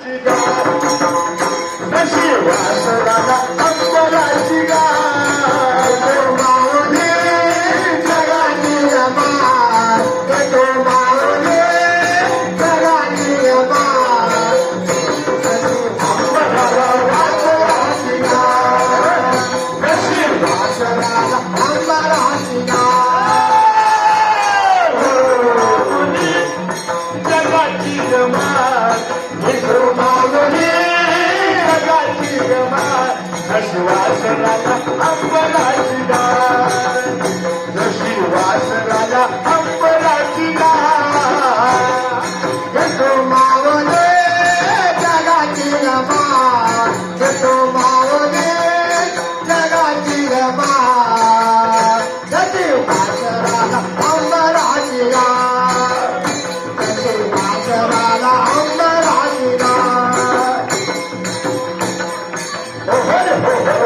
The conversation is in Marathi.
अंबराची गाय कशी वासराला अंबराची गाय तो माऊली जगाची अमाय तो माऊली जगाची अमाय अंबराला वासराची गाय कशी वासराला अंबराची गाय जगाची जमात विठू माऊली जगाची जमात जशी वासराला अंबराची गाय जशी वासराला अंबराची गाय विठू माऊली जगाची जमात विठू माऊली जगाची जमात जशी वासराला अंबराची गाय वासराला अंबराची गाय हो हो